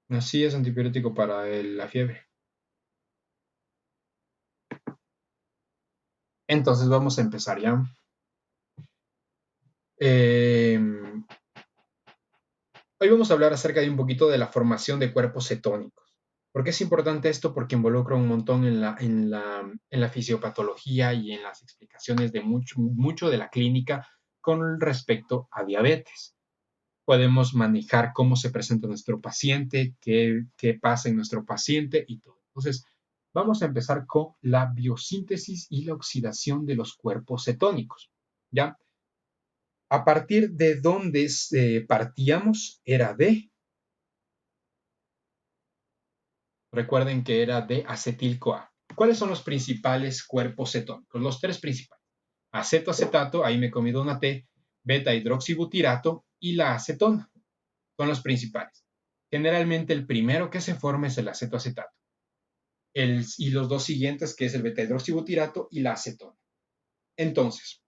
Así es antipirético para la fiebre. Entonces vamos a empezar ya. Eh, Hoy vamos a hablar acerca de un poquito de la formación de cuerpos cetónicos. ¿Por qué es importante esto? Porque involucra un montón en la fisiopatología y en las explicaciones de mucho de la clínica con respecto a diabetes. Podemos manejar cómo se presenta nuestro paciente, qué pasa en nuestro paciente y todo. Entonces, vamos a empezar con la biosíntesis y la oxidación de los cuerpos cetónicos. ¿Ya? A partir de donde partíamos era recuerden que era de acetil-CoA. ¿Cuáles son los principales cuerpos cetónicos? Los tres principales. Acetoacetato, ahí me he comido una T, beta-hidroxibutirato y la acetona. Son los principales. Generalmente el primero que se forma es el acetoacetato. Y los dos siguientes, que es el beta-hidroxibutirato y la acetona. Entonces,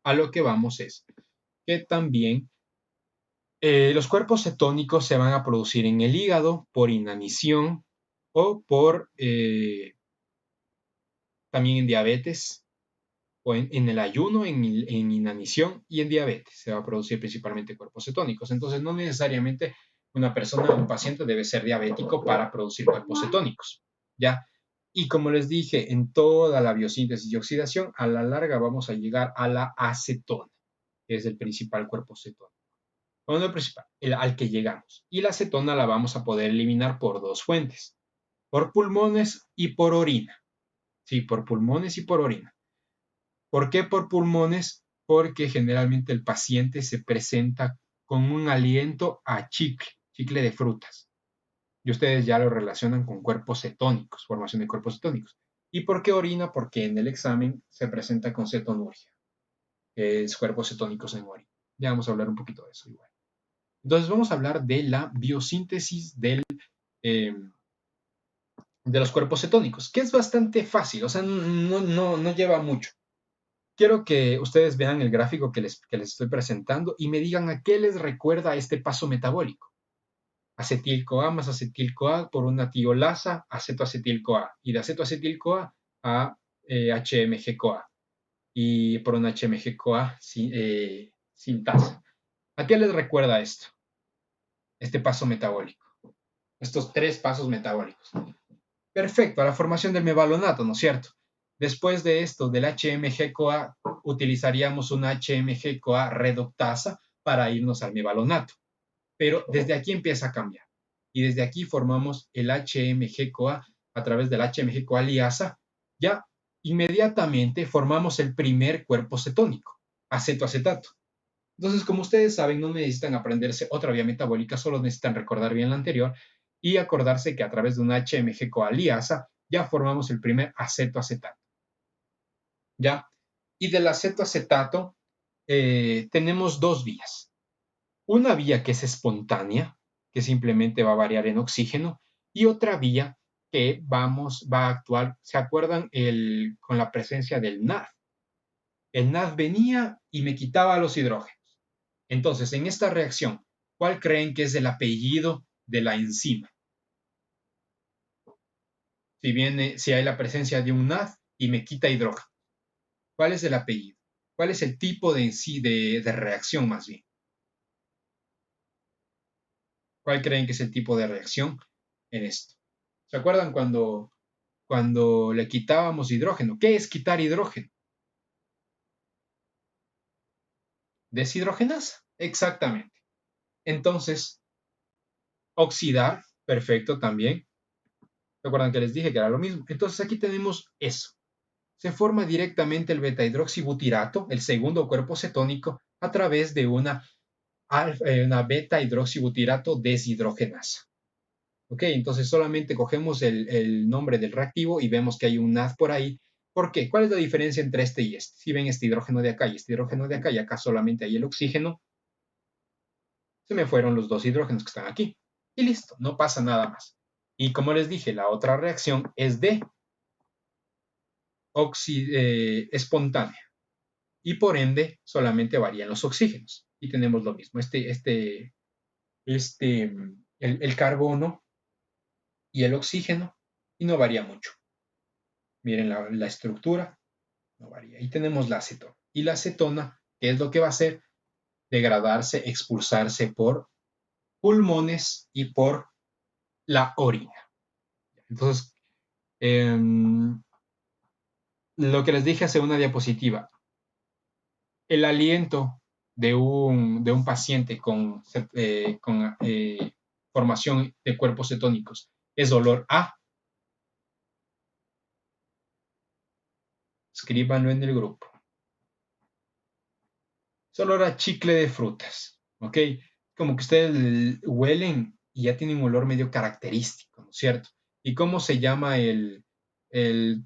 a lo que vamos es que también los cuerpos cetónicos se van a producir en el hígado por inanición o por también en diabetes o en el ayuno, en inanición y en diabetes. Se va a producir principalmente cuerpos cetónicos. Entonces, no necesariamente una persona, un paciente debe ser diabético para producir cuerpos cetónicos. ¿Ya? Y como les dije, en toda la biosíntesis y oxidación, a la larga vamos a llegar a la acetona, que es el principal cuerpo cetónico. Bueno, el principal, al que llegamos. Y la acetona la vamos a poder eliminar por dos fuentes, por pulmones y por orina. Sí, por pulmones y por orina. ¿Por qué por pulmones? Porque generalmente el paciente se presenta con un aliento a chicle de frutas. Y ustedes ya lo relacionan con cuerpos cetónicos, formación de cuerpos cetónicos. ¿Y por qué orina? Porque en el examen se presenta con cetonuria, que es cuerpos cetónicos en orina. Ya vamos a hablar un poquito de eso igual. Entonces vamos a hablar de la biosíntesis eh, de los cuerpos cetónicos, que es bastante fácil, o sea, no lleva mucho. Quiero que ustedes vean el gráfico que les estoy presentando y me digan a qué les recuerda este paso metabólico. Acetil-CoA más acetil-CoA por una tiolasa, acetoacetil-CoA. Y de acetoacetil-CoA a HMG-CoA. Y por una HMG-CoA sintasa. ¿A qué les recuerda esto? Este paso metabólico. Estos tres pasos metabólicos. Perfecto, a la formación del mevalonato, ¿no es cierto? Después de esto, del HMG-CoA, utilizaríamos una HMG-CoA reductasa para irnos al mevalonato. Pero desde aquí empieza a cambiar. Y desde aquí formamos el HMG-CoA a través del HMG-CoA liasa. Ya inmediatamente formamos el primer cuerpo cetónico, acetoacetato. Entonces, como ustedes saben, no necesitan aprenderse otra vía metabólica, solo necesitan recordar bien la anterior y acordarse que a través de una HMG-CoA liasa ya formamos el primer acetoacetato. ¿Ya? Y del acetoacetato tenemos dos vías. Una vía que es espontánea, que simplemente va a variar en oxígeno, y otra vía que va a actuar, ¿se acuerdan? Con la presencia del NAD. El NAD venía y me quitaba los hidrógenos. Entonces, en esta reacción, ¿cuál creen que es el apellido de la enzima? Si hay la presencia de un NAD y me quita hidrógeno, ¿cuál es el apellido? ¿Cuál es el tipo de reacción más bien? ¿Cuál creen que es el tipo de reacción en esto? ¿Se acuerdan cuando le quitábamos hidrógeno? ¿Qué es quitar hidrógeno? Deshidrogenasa. Exactamente. Entonces, oxidar, perfecto también. ¿Se acuerdan que les dije que era lo mismo? Entonces aquí tenemos eso. Se forma directamente el beta-hidroxibutirato, el segundo cuerpo cetónico, a través de una beta-hidroxibutirato deshidrogenasa. ¿Ok? Entonces solamente cogemos el nombre del reactivo y vemos que hay un NAD por ahí. ¿Por qué? ¿Cuál es la diferencia entre este y este? Si ven este hidrógeno de acá y este hidrógeno de acá y acá solamente hay el oxígeno, se me fueron los dos hidrógenos que están aquí. Y listo, no pasa nada más. Y como les dije, la otra reacción es de espontánea. Y por ende solamente varían los oxígenos. Y tenemos lo mismo. Este el carbono y el oxígeno, y no varía mucho. Miren la estructura, no varía. Y tenemos la acetona. Y la acetona, ¿qué es lo que va a hacer? Degradarse, expulsarse por pulmones y por la orina. Entonces, eh, lo que les dije hace una diapositiva, el aliento de un paciente con formación de cuerpos cetónicos es olor a, escríbanlo en el grupo, es olor a chicle de frutas, ¿ok? Como que ustedes huelen y ya tienen un olor medio característico, ¿no es cierto? ¿Y cómo se llama el, el,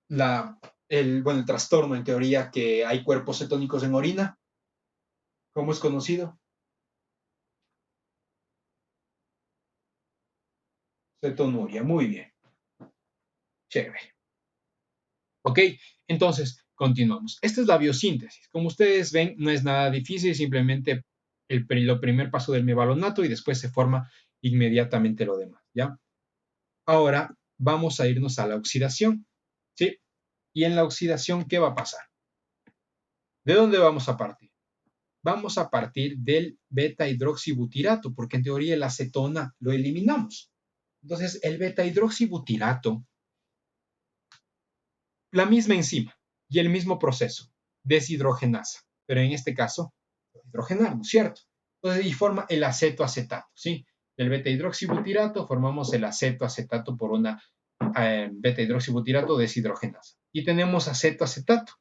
la, el trastorno en teoría que hay cuerpos cetónicos en orina? ¿Cómo es conocido? Cetonuria, muy bien, chévere. ¿Ok? Entonces, continuamos. Esta es la biosíntesis. Como ustedes ven, no es nada difícil, simplemente lo primer paso del mevalonato y después se forma inmediatamente lo demás, ¿ya? Ahora vamos a irnos a la oxidación, ¿sí? Y en la oxidación, ¿qué va a pasar? ¿De dónde vamos a partir? Vamos a partir del beta hidroxibutirato, porque en teoría la acetona lo eliminamos. Entonces, el beta hidroxibutirato, la misma enzima y el mismo proceso, deshidrogenasa, pero en este caso, hidrogenar, ¿no es cierto? Entonces, y forma el acetoacetato, ¿sí? Del beta hidroxibutirato formamos el acetoacetato por una beta hidroxibutirato deshidrogenasa. Y tenemos acetoacetato.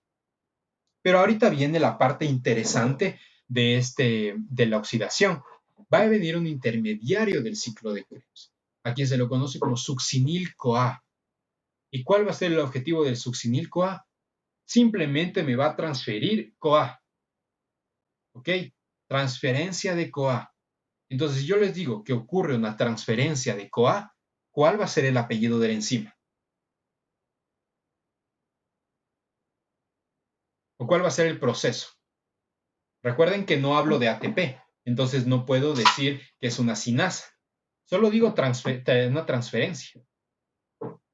Pero ahorita viene la parte interesante de la oxidación. Va a venir un intermediario del ciclo de Krebs. Aquí se lo conoce como succinil-CoA. ¿Y cuál va a ser el objetivo del succinil-CoA? Simplemente me va a transferir CoA. ¿Ok? Transferencia de CoA. Entonces, si yo les digo que ocurre una transferencia de CoA, ¿cuál va a ser el apellido de la enzima? ¿O cuál va a ser el proceso? Recuerden que no hablo de ATP, entonces no puedo decir que es una sinasa. Solo digo una transferencia.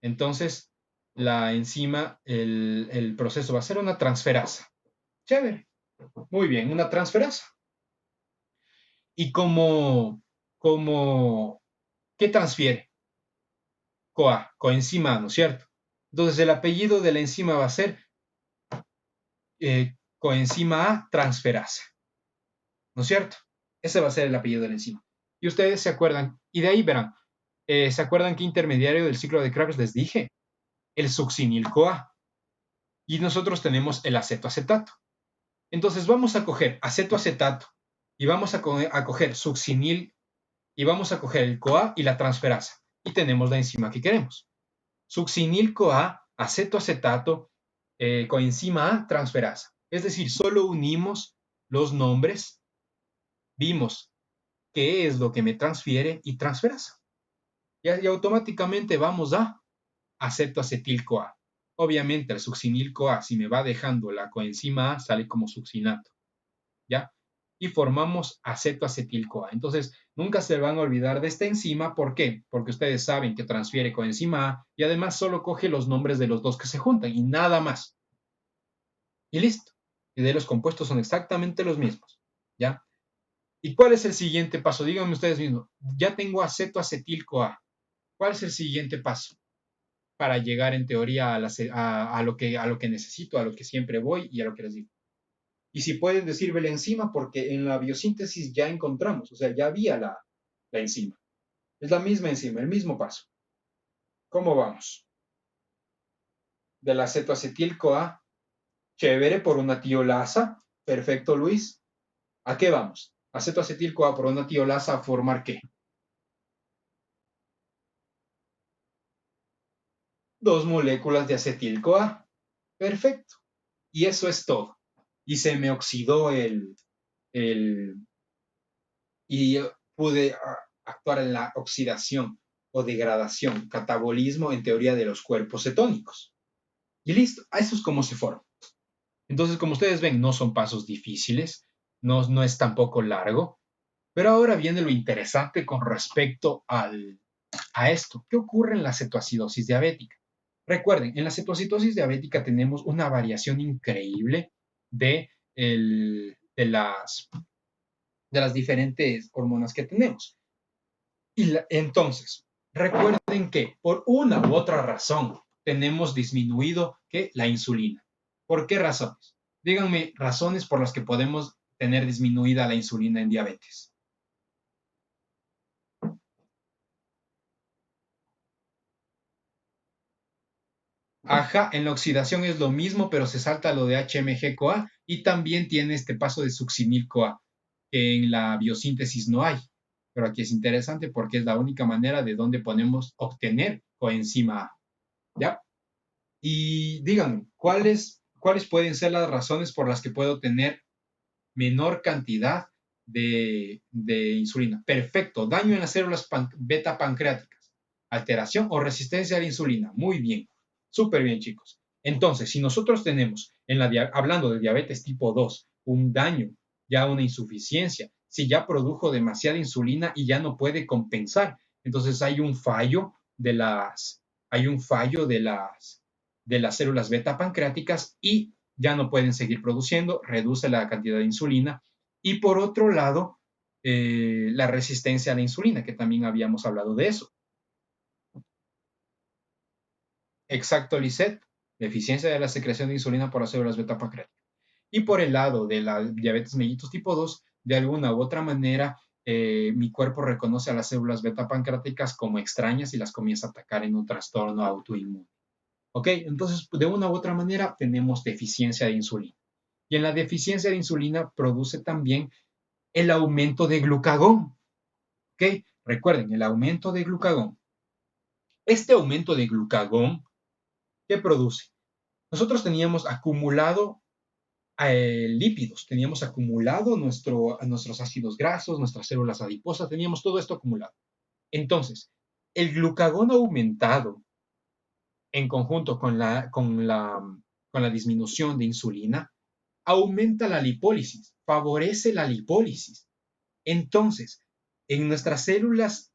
Entonces, la enzima, el proceso va a ser una transferasa. Chévere. Muy bien, una transferasa. ¿Y qué transfiere? CoA, coenzima A, ¿no es cierto? Entonces, el apellido de la enzima va a ser coenzima A transferasa, ¿no es cierto? Ese va a ser el apellido de la enzima. Y ustedes se acuerdan, y de ahí verán, ¿se acuerdan qué intermediario del ciclo de Krebs les dije? El succinil-CoA. Y nosotros tenemos el acetoacetato. Entonces vamos a coger acetoacetato y vamos a coger succinil y vamos a coger el CoA y la transferasa. Y tenemos la enzima que queremos. Succinil-CoA, acetoacetato, coenzima A, transferasa. Es decir, solo unimos los nombres, vimos qué es lo que me transfiere y transferasa. Y automáticamente vamos a acetoacetil-CoA. Obviamente el succinil-CoA, si me va dejando la coenzima A, sale como succinato, ¿ya? Y formamos acetoacetil-CoA. Entonces, nunca se van a olvidar de esta enzima. ¿Por qué? Porque ustedes saben que transfiere coenzima A y además solo coge los nombres de los dos que se juntan y nada más. Y listo. Y de los compuestos son exactamente los mismos, ¿ya? ¿Y cuál es el siguiente paso? Díganme ustedes mismos. Ya tengo acetoacetil-CoA. ¿Cuál es el siguiente paso? Para llegar en teoría a lo que necesito, a lo que siempre voy y a lo que les digo. Y si pueden decir la enzima, porque en la biosíntesis ya encontramos, o sea, ya había la enzima. Es la misma enzima, el mismo paso. ¿Cómo vamos? Del acetoacetil-CoA, chévere, por una tiolasa. Perfecto, Luis. ¿A qué vamos? Acetoacetil-CoA por una tiolasa a formar ¿qué? Dos moléculas de acetil-CoA. Perfecto. Y eso es todo. Y se me oxidó el y pude actuar en la oxidación o degradación, catabolismo en teoría de los cuerpos cetónicos. Y listo, a eso es como se forma. Entonces, como ustedes ven, no son pasos difíciles, no es tampoco largo, Pero ahora viene lo interesante con respecto a esto. ¿Qué ocurre en la cetoacidosis diabética? Recuerden, en la cetoacidosis diabética tenemos una variación increíble de, de las diferentes hormonas que tenemos. Entonces, recuerden que por una u otra razón tenemos disminuido ¿qué? La insulina. ¿Por qué razones? Díganme razones por las que podemos tener disminuida la insulina en diabetes. Ajá, en la oxidación es lo mismo, pero se salta lo de HMG-CoA y también tiene este paso de succinil-CoA, que en la biosíntesis no hay. Pero aquí es interesante porque es la única manera de donde podemos obtener coenzima A. ¿Ya? Y díganme, ¿cuáles pueden ser las razones por las que puedo tener menor cantidad de insulina? Perfecto, daño en las células beta pancreáticas, alteración o resistencia a la insulina. Muy bien, súper bien, chicos. Entonces, si nosotros tenemos, hablando de diabetes tipo 2, un daño, ya una insuficiencia, si ya produjo demasiada insulina y ya no puede compensar, entonces hay un fallo de las células beta pancreáticas y ya no pueden seguir produciendo, reduce la cantidad de insulina. Y por otro lado, la resistencia a la insulina, que también habíamos hablado de eso. Exacto, Lisette, deficiencia de la secreción de insulina por las células beta pancreáticas. Y por el lado de la diabetes mellitus tipo 2, de alguna u otra manera, mi cuerpo reconoce a las células beta pancreáticas como extrañas y las comienza a atacar en un trastorno autoinmune. ¿Ok? Entonces, de una u otra manera, tenemos deficiencia de insulina. Y en la deficiencia de insulina produce también el aumento de glucagón. ¿Ok? Recuerden, el aumento de glucagón. Este aumento de glucagón, ¿qué produce? Nosotros teníamos acumulado lípidos, teníamos acumulado nuestros ácidos grasos, nuestras células adiposas, teníamos todo esto acumulado. Entonces, el glucagón aumentado en conjunto con la disminución de insulina aumenta la lipólisis, favorece la lipólisis. Entonces, en nuestras células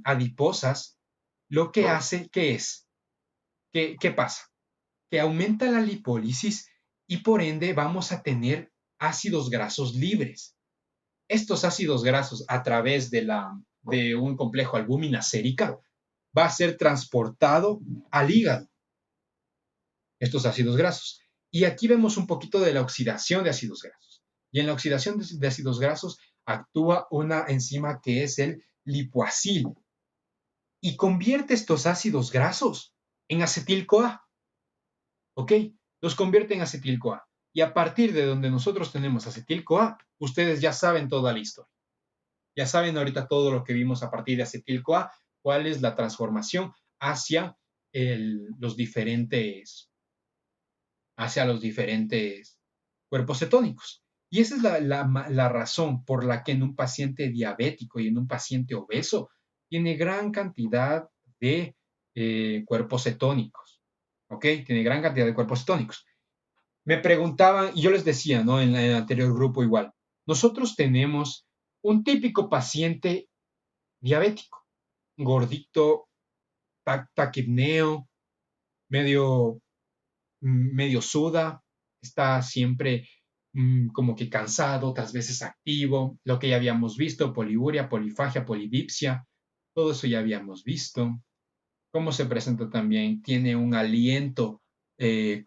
adiposas, lo que hace, ¿qué es? ¿Qué pasa? Que aumenta la lipólisis y por ende vamos a tener ácidos grasos libres. Estos ácidos grasos a través de un complejo albúmina sérica va a ser transportado al hígado, estos ácidos grasos. Y aquí vemos un poquito de la oxidación de ácidos grasos. Y en la oxidación de ácidos grasos actúa una enzima que es el lipoacil y convierte estos ácidos grasos en acetil-CoA. ¿Ok? Los convierte en acetil-CoA. Y a partir de donde nosotros tenemos acetil-CoA, ustedes ya saben toda la historia. Ya saben ahorita todo lo que vimos a partir de acetil-CoA, cuál es la transformación hacia los diferentes cuerpos cetónicos. Y esa es la razón por la que en un paciente diabético y en un paciente obeso tiene gran cantidad de cuerpos cetónicos. ¿Ok? Tiene gran cantidad de cuerpos cetónicos. Me preguntaban, y yo les decía, ¿no? En el anterior grupo igual, nosotros tenemos un típico paciente diabético, gordito, taquipneo, medio medio suda, está siempre como que cansado, otras veces activo, lo que ya habíamos visto, poliuria, polifagia, polidipsia, todo eso ya habíamos visto. ¿Cómo se presenta también? Tiene un aliento de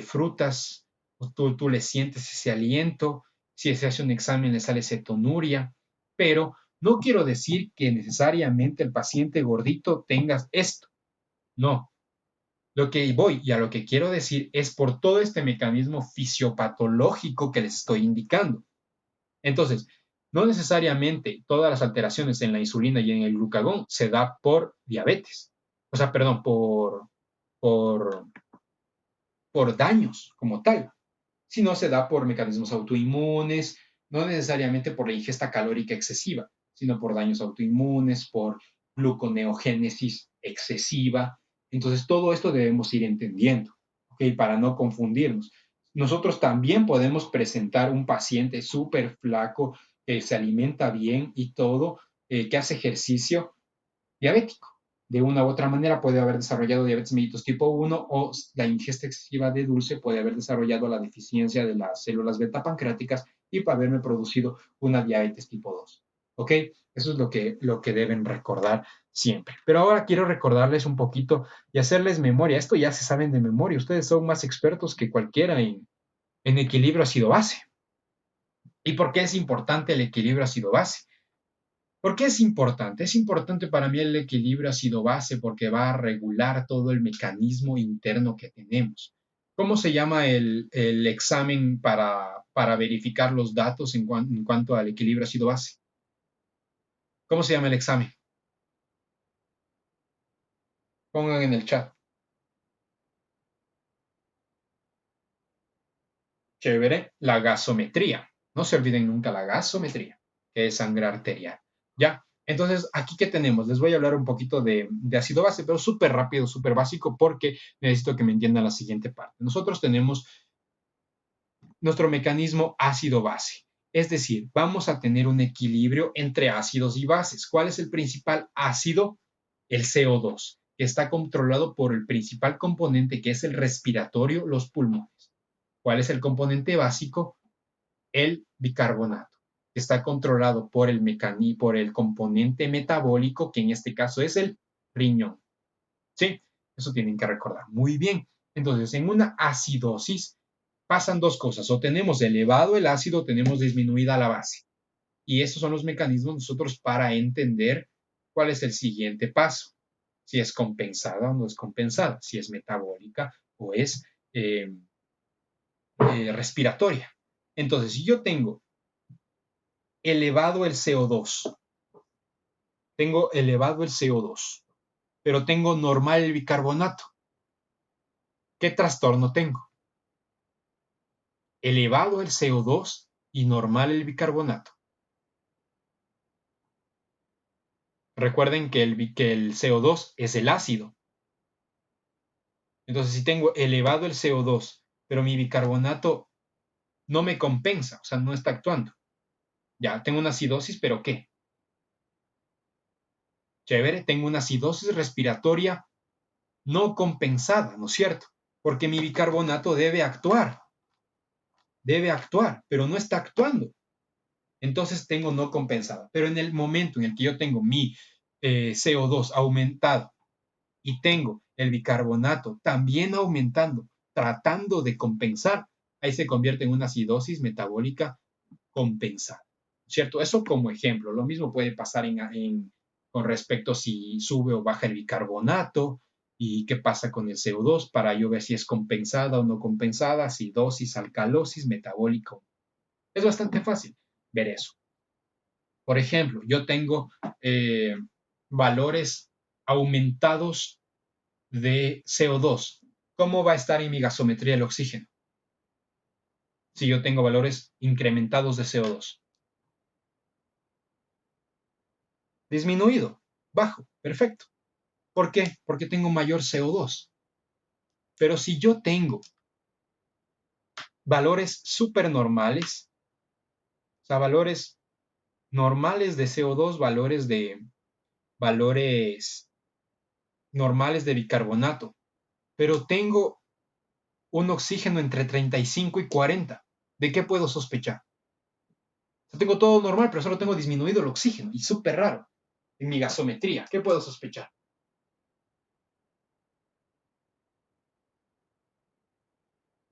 frutas, tú le sientes ese aliento, si se hace un examen le sale cetonuria, pero no quiero decir que necesariamente el paciente gordito tenga esto, no, lo que voy y a lo que quiero decir es por todo este mecanismo fisiopatológico que les estoy indicando. Entonces, no necesariamente todas las alteraciones en la insulina y en el glucagón se da por diabetes. O sea, perdón, por, por daños como tal, sino se da por mecanismos autoinmunes, no necesariamente por la ingesta calórica excesiva, sino por daños autoinmunes, por gluconeogénesis excesiva. Entonces, todo esto debemos ir entendiendo, ¿ok? Para no confundirnos. nosotros también podemos presentar un paciente súper flaco, que se alimenta bien y todo, que hace ejercicio, diabético. De una u otra manera puede haber desarrollado diabetes mellitus tipo 1 o la ingesta excesiva de dulce puede haber desarrollado la deficiencia de las células beta pancreáticas y para haberme producido una diabetes tipo 2. ¿Ok? Eso es lo que deben recordar siempre. Pero ahora quiero recordarles un poquito y hacerles memoria. Esto ya se saben de memoria. Ustedes son más expertos que cualquiera en equilibrio ácido-base. ¿Y por qué es importante el equilibrio ácido-base? ¿Por qué es importante? Es importante para mí el equilibrio ácido-base porque va a regular todo el mecanismo interno que tenemos. ¿Cómo se llama el examen para verificar los datos en cuanto al equilibrio ácido-base? ¿Cómo se llama el examen? Pongan en el chat. Chévere, la gasometría. No se olviden nunca la gasometría, que es sangre arterial. ¿Ya? Entonces, aquí que tenemos, les voy a hablar un poquito de ácido base, pero súper rápido, súper básico, porque necesito que me entiendan la siguiente parte. Nosotros tenemos nuestro mecanismo ácido-base, es decir, vamos a tener un equilibrio entre ácidos y bases. ¿Cuál es el principal ácido? El CO2, que está controlado por el principal componente, que es el respiratorio, los pulmones. ¿Cuál es el componente básico? El bicarbonato, que está controlado por el componente metabólico, que en este caso es el riñón. ¿Sí? Eso tienen que recordar. Muy bien. Entonces, en una acidosis pasan dos cosas. O tenemos elevado el ácido o tenemos disminuida la base. Y esos son los mecanismos nosotros para entender cuál es el siguiente paso. Si es compensada o no es compensada. Si es metabólica o es respiratoria. Entonces, si yo tengo elevado el CO2. Tengo elevado el CO2, pero tengo normal el bicarbonato. ¿Qué trastorno tengo? Elevado el CO2 y normal el bicarbonato. Recuerden que el CO2 es el ácido. Entonces, si tengo elevado el CO2, pero mi bicarbonato no me compensa, o sea, no está actuando. Ya, tengo una acidosis, pero ¿qué? Chévere, tengo una acidosis respiratoria no compensada, ¿no es cierto? Porque mi bicarbonato debe actuar, pero no está actuando. Entonces tengo no compensada. Pero en el momento en el que yo tengo mi CO2 aumentado y tengo el bicarbonato también aumentando, tratando de compensar, ahí se convierte en una acidosis metabólica compensada. ¿Cierto? Eso como ejemplo. Lo mismo puede pasar con respecto si sube o baja el bicarbonato y qué pasa con el CO2 para yo ver si es compensada o no compensada, acidosis, alcalosis, metabólico. Es bastante fácil ver eso. Por ejemplo, yo tengo valores aumentados de CO2. ¿Cómo va a estar en mi gasometría el oxígeno? Si yo tengo valores incrementados de CO2. Disminuido, bajo, perfecto. ¿Por qué? Porque tengo mayor CO2. Pero si yo tengo valores supernormales, o sea, valores normales de CO2, valores normales de bicarbonato, pero tengo un oxígeno entre 35 y 40. ¿De qué puedo sospechar? O sea, tengo todo normal, pero solo tengo disminuido el oxígeno y súper raro en mi gasometría. ¿Qué puedo sospechar?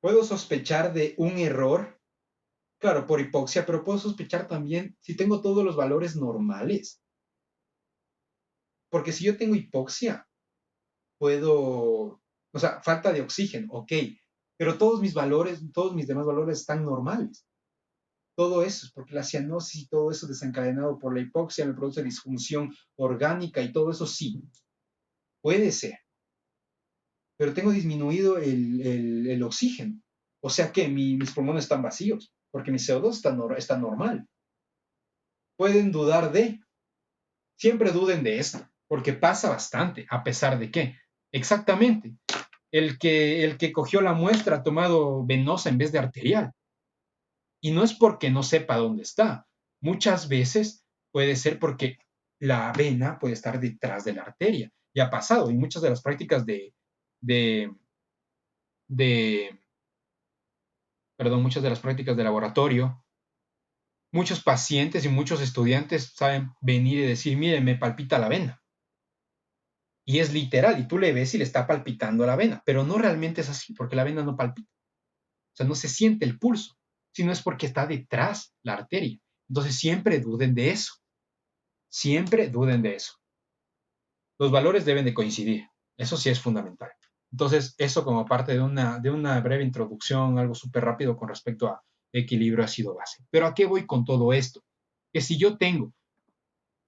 Puedo sospechar de un error, claro, por hipoxia, pero puedo sospechar también si tengo todos los valores normales. Porque si yo tengo hipoxia, o sea, falta de oxígeno, ok, pero todos mis valores, todos mis demás valores están normales. Todo eso es porque la cianosis y todo eso desencadenado por la hipoxia me produce disfunción orgánica y todo eso sí, puede ser, pero tengo disminuido el oxígeno. O sea que mis pulmones están vacíos porque mi CO2 está normal. Pueden dudar siempre duden de esto, porque pasa bastante, a pesar de que, exactamente, El que cogió la muestra ha tomado venosa en vez de arterial. Y no es porque no sepa dónde está. Muchas veces puede ser porque la vena puede estar detrás de la arteria. Y ha pasado. Y muchas de las prácticas de, de perdón, muchas de las prácticas de laboratorio, muchos pacientes y muchos estudiantes saben venir y decir, mire, me palpita la vena. Y es literal, y tú le ves y le está palpitando la vena, pero no realmente es así, porque la vena no palpita. O sea, no se siente el pulso, sino es porque está detrás la arteria. Entonces siempre duden de eso, siempre duden de eso. Los valores deben de coincidir, eso sí es fundamental. Entonces, eso como parte de una breve introducción, algo súper rápido con respecto a equilibrio ácido-base. Pero ¿a qué voy con todo esto? Que si yo tengo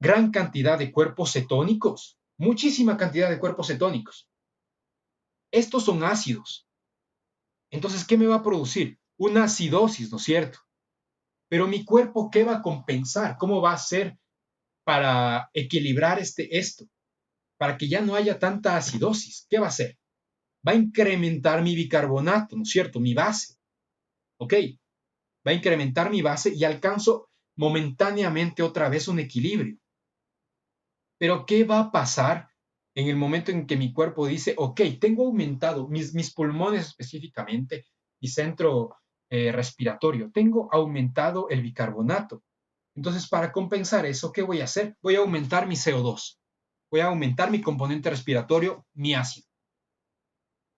gran cantidad de cuerpos cetónicos, muchísima cantidad de cuerpos cetónicos, estos son ácidos. Entonces, ¿qué me va a producir? Una acidosis, ¿no es cierto? Pero mi cuerpo, ¿qué va a compensar? ¿Cómo va a hacer para equilibrar esto? Para que ya no haya tanta acidosis. ¿Qué va a hacer? Va a incrementar mi bicarbonato, ¿no es cierto? Mi base. ¿Ok? Va a incrementar mi base y alcanzo momentáneamente otra vez un equilibrio. Pero ¿qué va a pasar en el momento en que mi cuerpo dice, ok, tengo aumentado mis pulmones específicamente, mi centro respiratorio, tengo aumentado el bicarbonato? Entonces, para compensar eso, ¿qué voy a hacer? Voy a aumentar mi CO2, voy a aumentar mi componente respiratorio, mi ácido.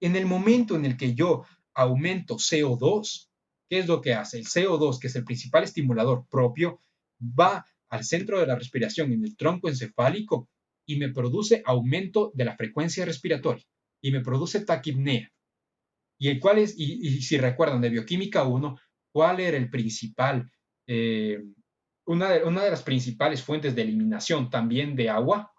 En el momento en el que yo aumento CO2, ¿qué es lo que hace? El CO2, que es el principal estimulador propio, va al centro de la respiración en el tronco encefálico y me produce aumento de la frecuencia respiratoria y me produce taquipnea. Y si recuerdan de bioquímica 1, ¿cuál era el principal, una de las principales fuentes de eliminación también de agua?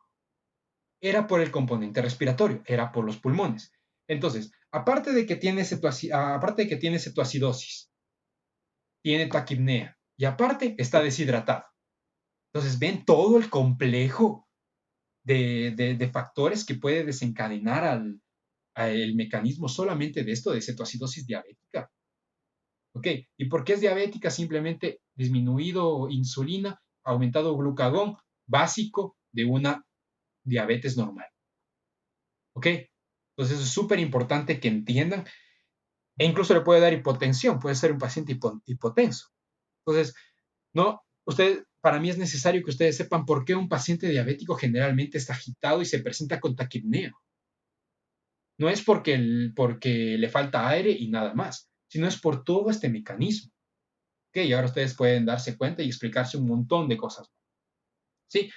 Era por el componente respiratorio, era por los pulmones. Entonces, aparte de que tiene cetoacidosis, tiene taquipnea y aparte está deshidratado. Entonces, ven todo el complejo de factores que puede desencadenar al mecanismo solamente de esto, de cetoacidosis diabética. ¿Ok? ¿Y por qué es diabética? Simplemente disminuido insulina, aumentado glucagón básico de una diabetes normal. ¿Ok? Entonces es súper importante que entiendan, e incluso le puede dar hipotensión, puede ser un paciente hipotenso. Entonces, no, para mí es necesario que ustedes sepan por qué un paciente diabético generalmente está agitado y se presenta con taquipnea. No es porque le falta aire y nada más, sino es por todo este mecanismo. ¿Ok? Y ahora ustedes pueden darse cuenta y explicarse un montón de cosas. Sí,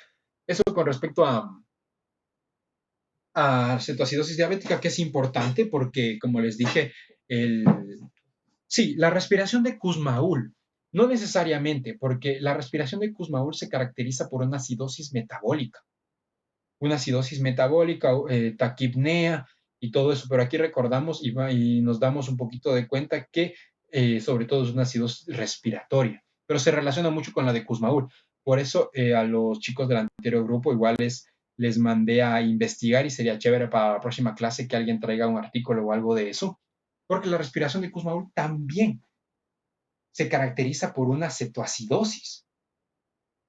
eso con respecto a cetoacidosis diabética, que es importante porque, como les dije, el, sí, la respiración de Kussmaul, no necesariamente, porque la respiración de Kussmaul se caracteriza por una acidosis metabólica, taquipnea y todo eso, pero aquí recordamos y nos damos un poquito de cuenta que sobre todo es una acidosis respiratoria, pero se relaciona mucho con la de Kussmaul. Por eso a los chicos del anterior grupo igual les mandé a investigar y sería chévere para la próxima clase que alguien traiga un artículo o algo de eso, porque la respiración de Kussmaul también se caracteriza por una cetoacidosis,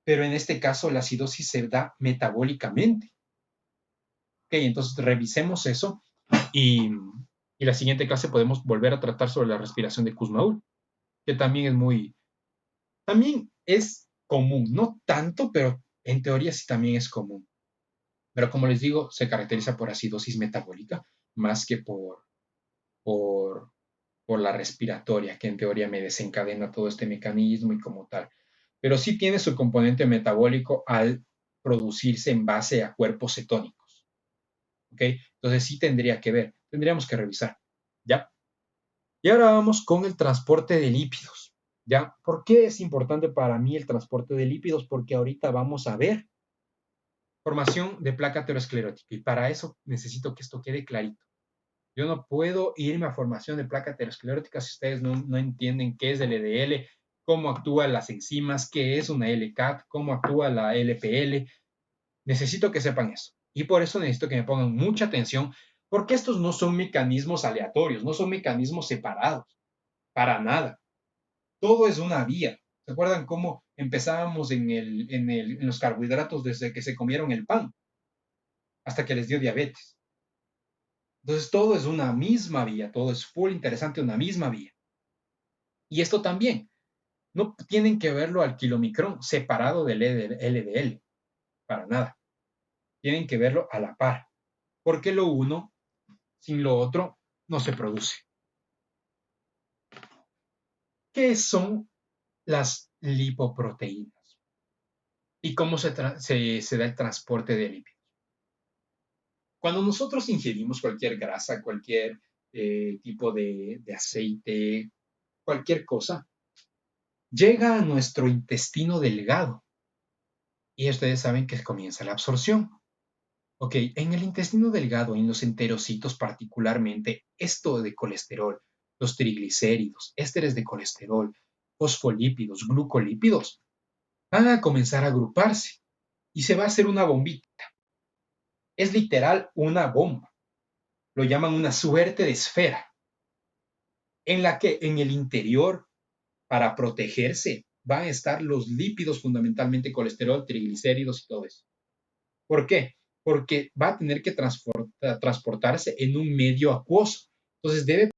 pero en este caso la acidosis se da metabólicamente. Ok, entonces revisemos eso y, y la siguiente clase podemos volver a tratar sobre la respiración de Kussmaul, que también es común, no tanto, pero en teoría sí también es común. Pero como les digo, se caracteriza por acidosis metabólica más que por, por la respiratoria, que en teoría me desencadena todo este mecanismo y como tal. Pero sí tiene su componente metabólico al producirse en base a cuerpos cetónicos. ¿Ok? Entonces sí tendría que ver, tendríamos que revisar. ¿Ya? Y ahora vamos con el transporte de lípidos. ¿Ya? ¿Por qué es importante para mí el transporte de lípidos? Porque ahorita vamos a ver formación de placa aterosclerótica y para eso necesito que esto quede clarito. Yo no puedo irme a formación de placa aterosclerótica si ustedes no entienden qué es el LDL, cómo actúan las enzimas, qué es una LCAT, cómo actúa la LPL. Necesito que sepan eso. Y por eso necesito que me pongan mucha atención Porque estos no son mecanismos aleatorios, no son mecanismos separados, para nada. Todo es una vía. ¿Se acuerdan cómo empezábamos en los carbohidratos desde que se comieron el pan hasta que les dio diabetes? Entonces todo es una misma vía, todo es full interesante, una misma vía. Y esto también, no tienen que verlo al kilomicrón separado del LDL, para nada. Tienen que verlo a la par, porque lo uno sin lo otro no se produce. ¿Qué son las lipoproteínas? ¿Y cómo se da el transporte de lípidos? Cuando nosotros ingerimos cualquier grasa, cualquier tipo de aceite, cualquier cosa, llega a nuestro intestino delgado y ustedes saben que comienza la absorción. Ok, en el intestino delgado, en los enterocitos particularmente, esto de colesterol, los triglicéridos, ésteres de colesterol, fosfolípidos, glucolípidos, van a comenzar a agruparse y se va a hacer una bombita. Es literal una bomba. Lo llaman una suerte de esfera, en la que en el interior, para protegerse, van a estar los lípidos, fundamentalmente colesterol, triglicéridos y todo eso. ¿Por qué? Porque va a tener que transportarse en un medio acuoso. Entonces debe